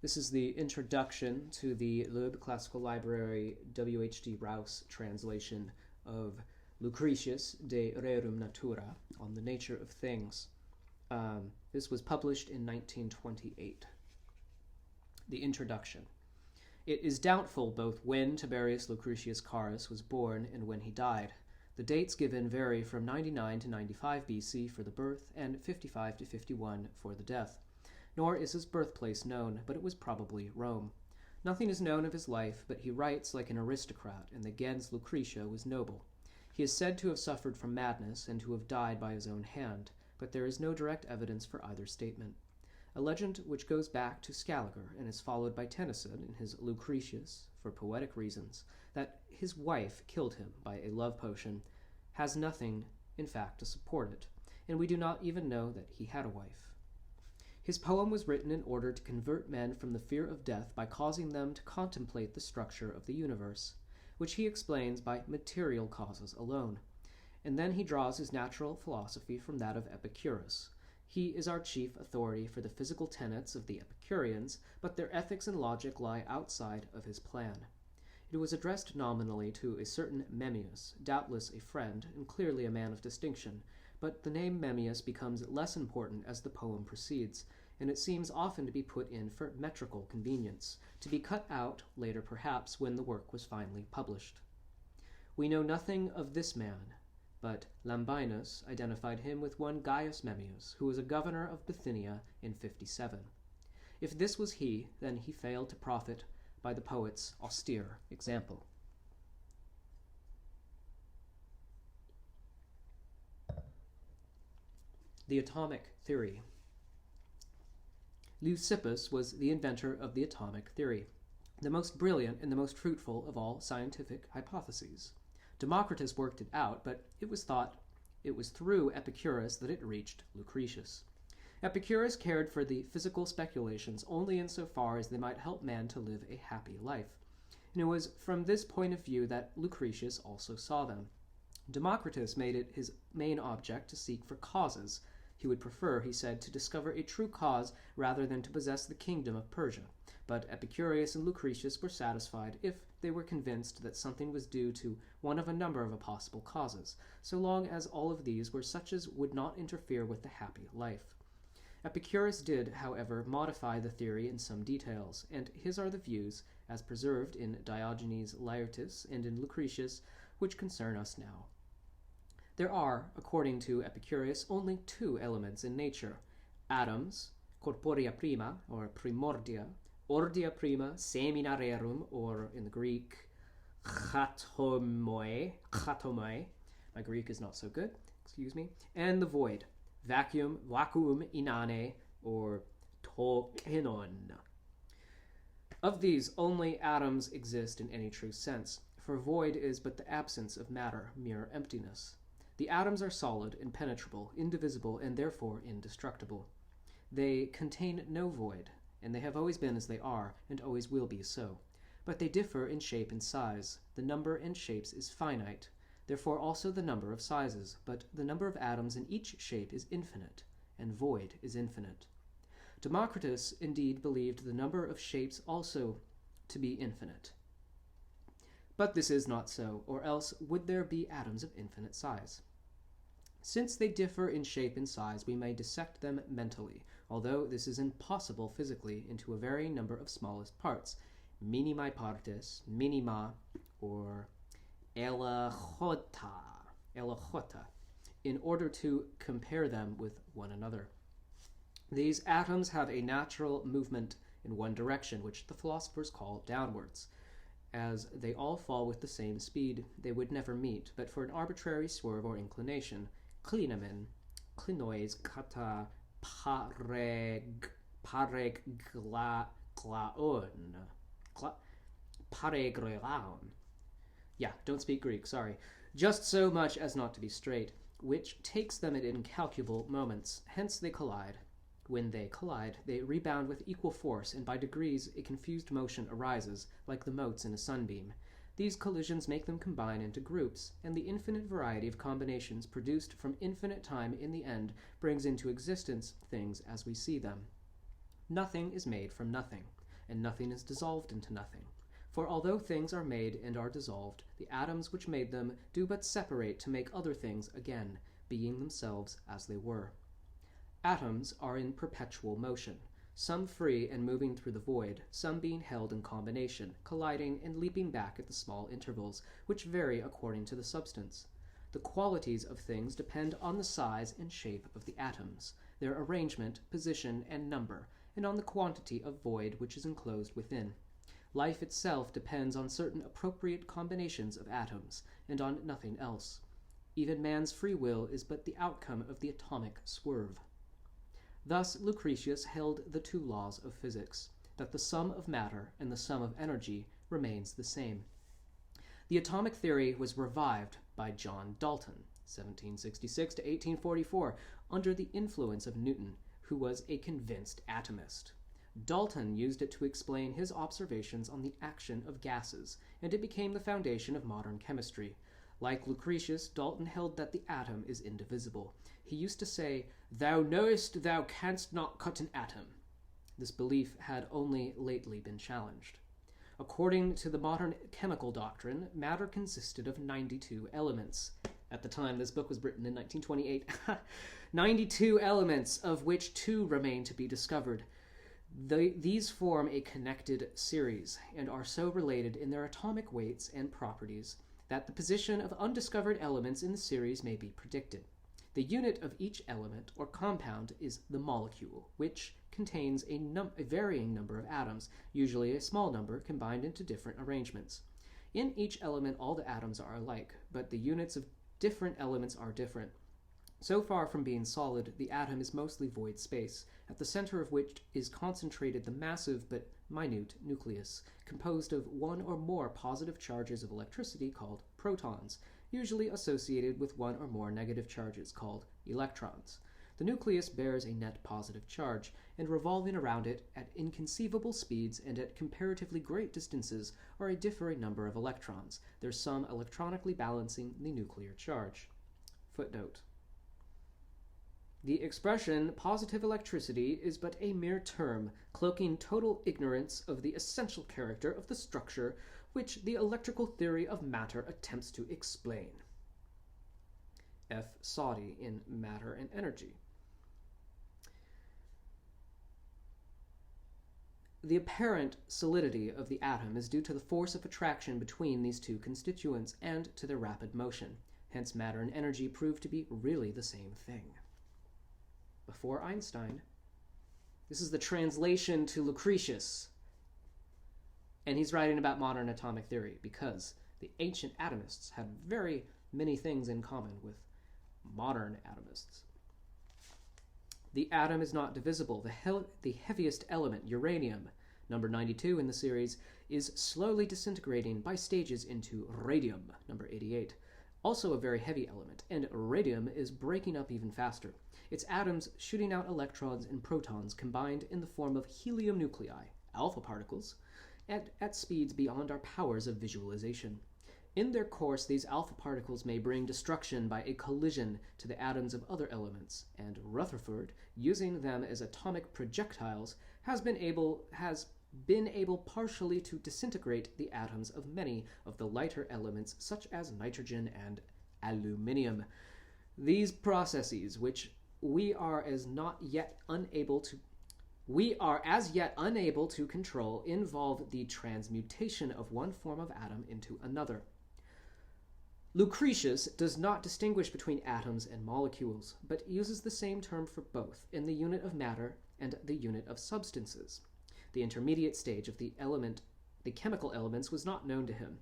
This is the introduction to the Loeb Classical Library WHD Rouse translation of Lucretius de Rerum Natura, on the nature of things. This was published in 1928. The introduction. It is doubtful both when Tiberius Lucretius Carus was born and when he died. The dates given vary from 99 to 95 BC for the birth and 55 to 51 for the death. Nor is his birthplace known, but it was probably Rome. Nothing is known of his life, but he writes like an aristocrat, and the gens Lucretia was noble. He is said to have suffered from madness and to have died by his own hand, but there is no direct evidence for either statement. A legend which goes back to Scaliger and is followed by Tennyson in his Lucretius, for poetic reasons, that his wife killed him by a love potion, has nothing, in fact, to support it, and we do not even know that he had a wife. His poem was written in order to convert men from the fear of death by causing them to contemplate the structure of the universe, which he explains by material causes alone. And then he draws his natural philosophy from that of Epicurus. He is our chief authority for the physical tenets of the Epicureans, but their ethics and logic lie outside of his plan. It was addressed nominally to a certain Memmius, doubtless a friend, and clearly a man of distinction, but the name Memmius becomes less important as the poem proceeds, and it seems often to be put in for metrical convenience, to be cut out later perhaps when the work was finally published. We know nothing of this man, but Lambinus identified him with one Gaius Memmius, who was a governor of Bithynia in 57. If this was he, then he failed to profit by the poet's austere example. The atomic theory. Leucippus was the inventor of the atomic theory, the most brilliant and the most fruitful of all scientific hypotheses. Democritus worked it out, but it was thought it was through Epicurus that it reached Lucretius. Epicurus cared for the physical speculations only insofar as they might help man to live a happy life, and it was from this point of view that Lucretius also saw them. Democritus made it his main object to seek for causes. He would prefer, he said, to discover a true cause rather than to possess the kingdom of Persia. But Epicurus and Lucretius were satisfied if they were convinced that something was due to one of a number of possible causes, so long as all of these were such as would not interfere with the happy life. Epicurus did, however, modify the theory in some details, and his are the views, as preserved in Diogenes Laertius and in Lucretius, which concern us now. There are, according to Epicurus, only two elements in nature: atoms, corporea prima, or primordia, ordia prima, semina rerum, or in the Greek, chatomoi. My Greek is not so good, excuse me. And the void, vacuum inane, or to kenon. Of these, only atoms exist in any true sense, for void is but the absence of matter, mere emptiness. The atoms are solid, impenetrable, indivisible, and therefore indestructible. They contain no void, and they have always been as they are, and always will be so. But they differ in shape and size. The number and shapes is finite, therefore also the number of sizes, but the number of atoms in each shape is infinite, and void is infinite. Democritus indeed believed the number of shapes also to be infinite. But this is not so, or else would there be atoms of infinite size? Since they differ in shape and size, we may dissect them mentally, although this is impossible physically, into a varying number of smallest parts, minimae partes, minima, or elachota, in order to compare them with one another. These atoms have a natural movement in one direction, which the philosophers call downwards. As they all fall with the same speed, they would never meet, but for an arbitrary swerve or inclination, clinamen, clinois kata pareglaon. Yeah, don't speak Greek, sorry. Just so much as not to be straight, which takes them at incalculable moments, hence they collide. When they collide, they rebound with equal force, and by degrees a confused motion arises, like the motes in a sunbeam. These collisions make them combine into groups, and the infinite variety of combinations produced from infinite time in the end brings into existence things as we see them. Nothing is made from nothing. and nothing is dissolved into nothing. For although things are made and are dissolved, the atoms which made them do but separate to make other things again, being themselves as they were. Atoms are in perpetual motion, some free and moving through the void, some being held in combination, colliding and leaping back at the small intervals, which vary according to the substance. The qualities of things depend on the size and shape of the atoms, their arrangement, position, and number, and on the quantity of void which is enclosed within. Life itself depends on certain appropriate combinations of atoms, and on nothing else. Even man's free will is but the outcome of the atomic swerve. Thus Lucretius held the two laws of physics, that the sum of matter and the sum of energy remains the same. The atomic theory was revived by John Dalton, 1766 to 1844, under the influence of Newton, who was a convinced atomist. Dalton used it to explain his observations on the action of gases, and it became the foundation of modern chemistry. Like Lucretius, Dalton held that the atom is indivisible. He used to say, "Thou knowest thou canst not cut an atom." This belief had only lately been challenged. According to the modern chemical doctrine, matter consisted of 92 elements. At the time this book was written in 1928, 92 elements, of which 2 remain to be discovered. These form a connected series, and are so related in their atomic weights and properties that the position of undiscovered elements in the series may be predicted. The unit of each element or compound is the molecule, which contains a varying number of atoms, usually a small number combined into different arrangements. In each element all the atoms are alike, but the units of different elements are different. So far from being solid, the atom is mostly void space, at the center of which is concentrated the massive but minute nucleus, composed of one or more positive charges of electricity called protons, usually associated with one or more negative charges called electrons. The nucleus bears a net positive charge, and revolving around it at inconceivable speeds and at comparatively great distances are a differing number of electrons, their sum electronically balancing the nuclear charge. Footnote. The expression positive electricity is but a mere term, cloaking total ignorance of the essential character of the structure which the electrical theory of matter attempts to explain. F. Soddy in Matter and Energy. The apparent solidity of the atom is due to the force of attraction between these two constituents and to their rapid motion. Hence matter and energy prove to be really the same thing. Before Einstein, this is the translation to Lucretius, and he's writing about modern atomic theory because the ancient atomists had very many things in common with modern atomists. The atom is not divisible. The heaviest element, uranium, number 92 in the series, is slowly disintegrating by stages into radium, number 88, also a very heavy element, and radium is breaking up even faster. Its atoms shooting out electrons and protons combined in the form of helium nuclei, alpha particles, at speeds beyond our powers of visualization. In their course, these alpha particles may bring destruction by a collision to the atoms of other elements, and Rutherford, using them as atomic projectiles, has been able partially to disintegrate the atoms of many of the lighter elements such as nitrogen and aluminium. These processes, which we are as yet unable to control, involve the transmutation of one form of atom into another. Lucretius does not distinguish between atoms and molecules, but uses the same term for both in the unit of matter and the unit of substances. The intermediate stage of the chemical elements, was not known to him,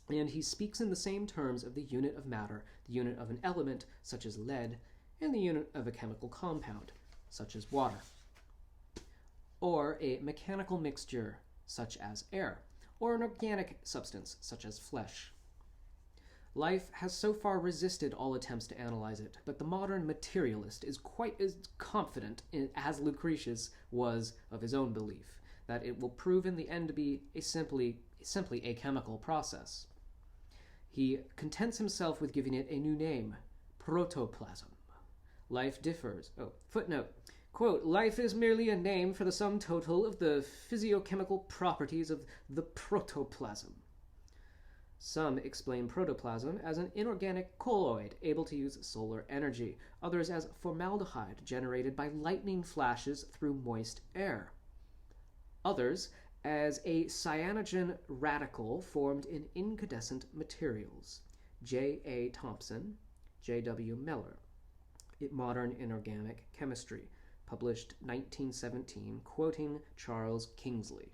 and he speaks in the same terms of the unit of matter, the unit of an element, such as lead, and the unit of a chemical compound, such as water, or a mechanical mixture, such as air, or an organic substance, such as flesh. Life has so far resisted all attempts to analyze it, but the modern materialist is quite as confident as Lucretius was of his own belief, that it will prove in the end to be simply a chemical process. He contents himself with giving it a new name, protoplasm. Life differs. Footnote. Quote, life is merely a name for the sum total of the physiochemical properties of the protoplasm. Some explain protoplasm as an inorganic colloid able to use solar energy, others as formaldehyde generated by lightning flashes through moist air. Others as a cyanogen radical formed in incandescent materials. J. A. Thompson, J. W. Miller, Modern Inorganic Chemistry, published 1917, quoting Charles Kingsley.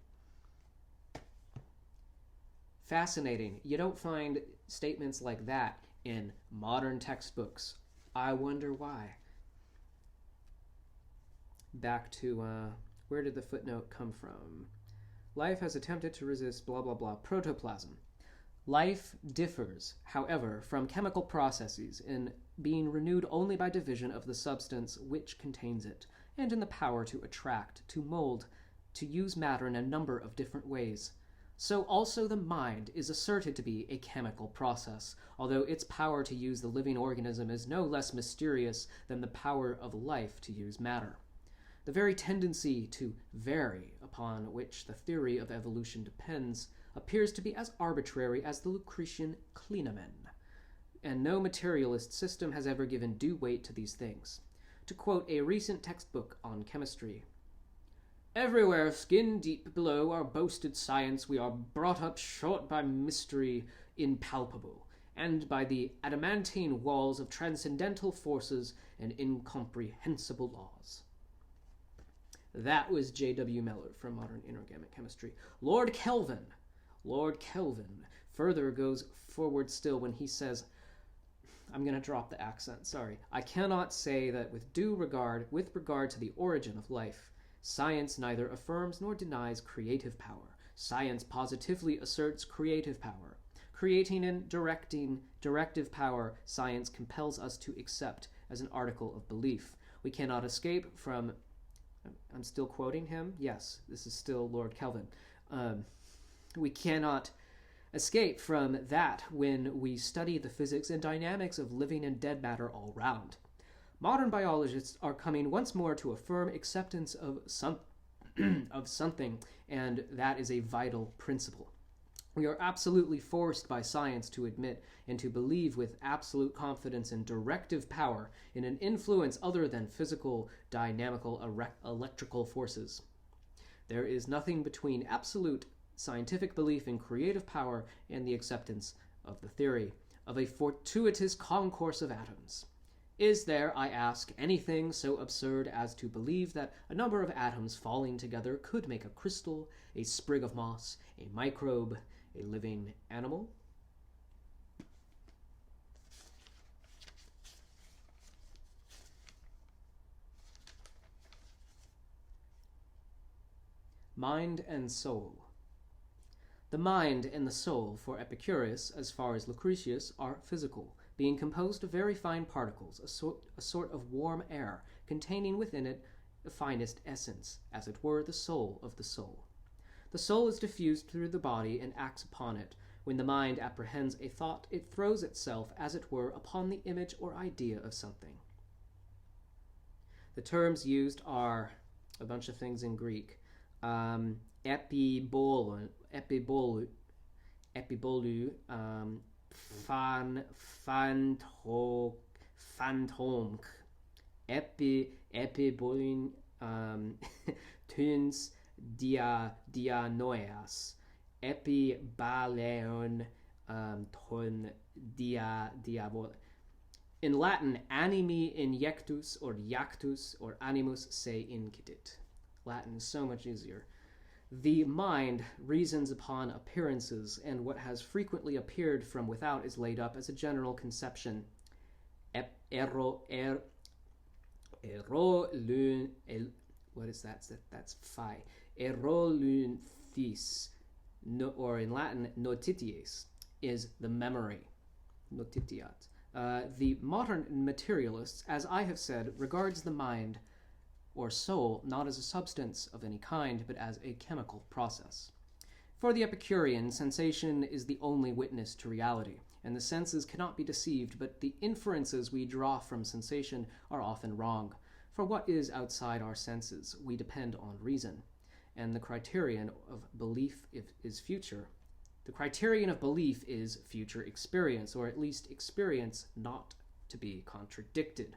Fascinating. You don't find statements like that in modern textbooks. I wonder why. Back to, where did the footnote come from? Life has attempted to resist blah blah blah protoplasm. Life differs, however, from chemical processes in being renewed only by division of the substance which contains it, and in the power to attract, to mold, to use matter in a number of different ways. So also the mind is asserted to be a chemical process, although its power to use the living organism is no less mysterious than the power of life to use matter. The very tendency to vary, upon which the theory of evolution depends, appears to be as arbitrary as the Lucretian clinamen, and no materialist system has ever given due weight to these things. To quote a recent textbook on chemistry, everywhere skin deep below our boasted science we are brought up short by mystery impalpable, and by the adamantine walls of transcendental forces and incomprehensible laws. That was J.W. Miller from Modern Inorganic Chemistry. Lord Kelvin further goes forward still when he says, I'm going to drop the accent, sorry. I cannot say that with regard to the origin of life, science neither affirms nor denies creative power. Science positively asserts creative power. Creating and directive power, science compels us to accept as an article of belief. We cannot escape from... I'm still quoting him? Yes, this is still Lord Kelvin. We cannot escape from that when we study the physics and dynamics of living and dead matter all round. Modern biologists are coming once more to a firm acceptance of something, and that is a vital principle. We are absolutely forced by science to admit and to believe with absolute confidence in directive power, in an influence other than physical, dynamical, electrical forces. There is nothing between absolute scientific belief in creative power and the acceptance of the theory of a fortuitous concourse of atoms. Is there, I ask, anything so absurd as to believe that a number of atoms falling together could make a crystal, a sprig of moss, a microbe, a living animal? Mind and soul. The mind and the soul, for Epicurus, as far as Lucretius, are physical, being composed of very fine particles, a sort of warm air, containing within it the finest essence, as it were the soul of the soul. The soul is diffused through the body and acts upon it. When the mind apprehends a thought, it throws itself, as it were, upon the image or idea of something. The terms used are a bunch of things in Greek. Epibolu, phantomk, epibolin, tuns dianoias, epibaleon, ton diavol. In Latin, animi injectus or iactus or animus se incidit. Latin is so much easier. The mind reasons upon appearances, and what has frequently appeared from without is laid up as a general conception. What is that? That's phi. Erolunthis, or in Latin, notities, is the memory. Notitiat. The modern materialists, as I have said, regards the mind or soul not as a substance of any kind, but as a chemical process. For the Epicurean, sensation is the only witness to reality, and the senses cannot be deceived, but the inferences we draw from sensation are often wrong. For what is outside our senses, we depend on reason, and the criterion of belief is future. The criterion of belief is future experience, or at least experience not to be contradicted.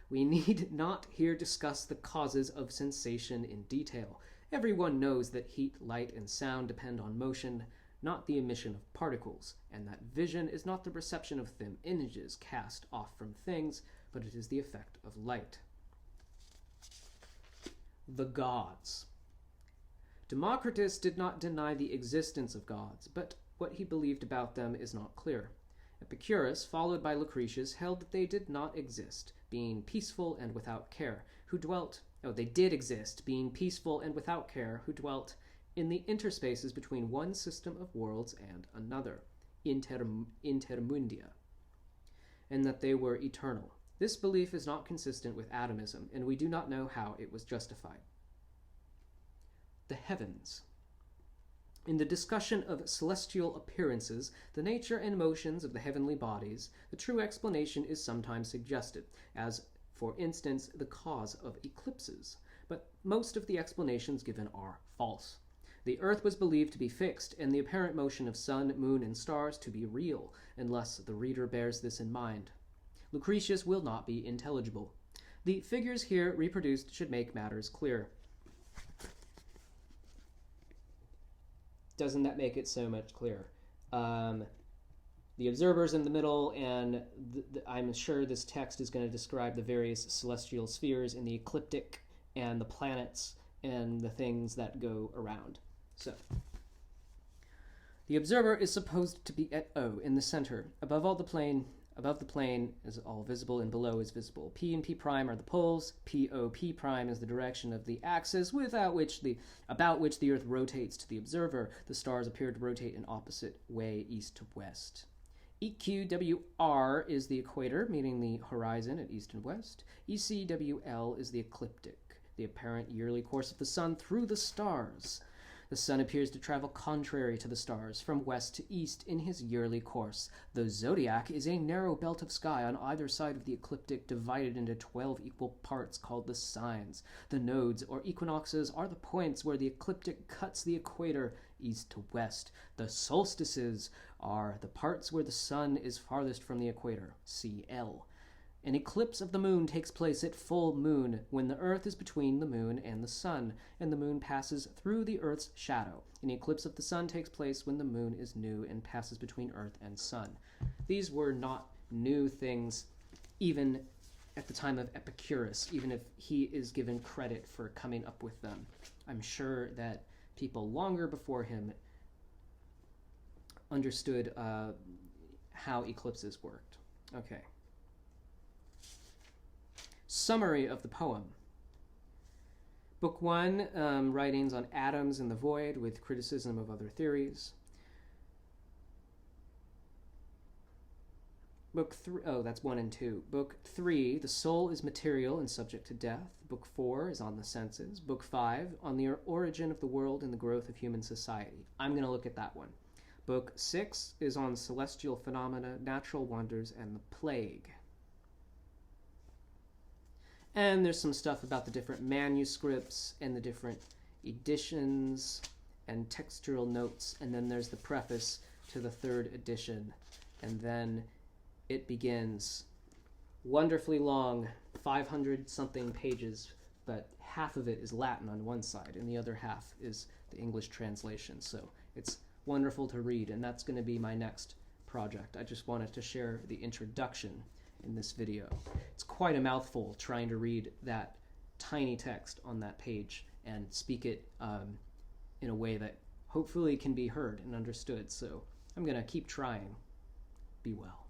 We need not here discuss the causes of sensation in detail. Everyone knows that heat, light, and sound depend on motion, not the emission of particles, and that vision is not the reception of thin images cast off from things, but it is the effect of light. The gods. Democritus did not deny the existence of gods, but what he believed about them is not clear. Epicurus, followed by Lucretius, held that they did not exist, being peaceful and without care, they did exist, being peaceful and without care, who dwelt in the interspaces between one system of worlds and another, intermundia, and that they were eternal. This belief is not consistent with atomism, and we do not know how it was justified. The heavens. In the discussion of celestial appearances, the nature and motions of the heavenly bodies, the true explanation is sometimes suggested, as, for instance, the cause of eclipses, but most of the explanations given are false. The earth was believed to be fixed, and the apparent motion of sun, moon, and stars to be real, unless the reader bears this in mind. Lucretius will not be intelligible. The figures here reproduced should make matters clear. Doesn't that make it so much clearer? The observer's in the middle, and I'm sure this text is going to describe the various celestial spheres in the ecliptic and the planets and the things that go around. So, the observer is supposed to be at O in the center. Above the plane is all visible, and below is visible. P and P prime are the poles. POP prime is the direction of the axis about which the Earth rotates to the observer. The stars appear to rotate in opposite way, east to west. EQWR is the equator, meaning the horizon at east and west. ECWL is the ecliptic, the apparent yearly course of the sun through the stars. The sun appears to travel contrary to the stars, from west to east in his yearly course. The zodiac is a narrow belt of sky on either side of the ecliptic, divided into 12 equal parts called the signs. The nodes, or equinoxes, are the points where the ecliptic cuts the equator east to west. The solstices are the parts where the sun is farthest from the equator, CL. An eclipse of the moon takes place at full moon, when the earth is between the moon and the sun, and the moon passes through the earth's shadow. An eclipse of the sun takes place when the moon is new and passes between earth and sun. These were not new things, even at the time of Epicurus, even if he is given credit for coming up with them. I'm sure that people longer before him understood how eclipses worked. Okay. Summary of the poem. Book 1, writings on atoms and the void with criticism of other theories. Book 3, that's 1 and 2. Book 3, the soul is material and subject to death. Book 4 is on the senses. Book 5, on the origin of the world and the growth of human society. I'm going to look at that one. Book 6 is on celestial phenomena, natural wonders, and the plague. And there's some stuff about the different manuscripts and the different editions and textual notes. And then there's the preface to the 3rd edition. And then it begins. Wonderfully long, 500-something pages, but half of it is Latin on one side, and the other half is the English translation. So it's wonderful to read, and that's going to be my next project. I just wanted to share the introduction in this video. It's quite a mouthful trying to read that tiny text on that page and speak it in a way that hopefully can be heard and understood. So I'm going to keep trying. Be well.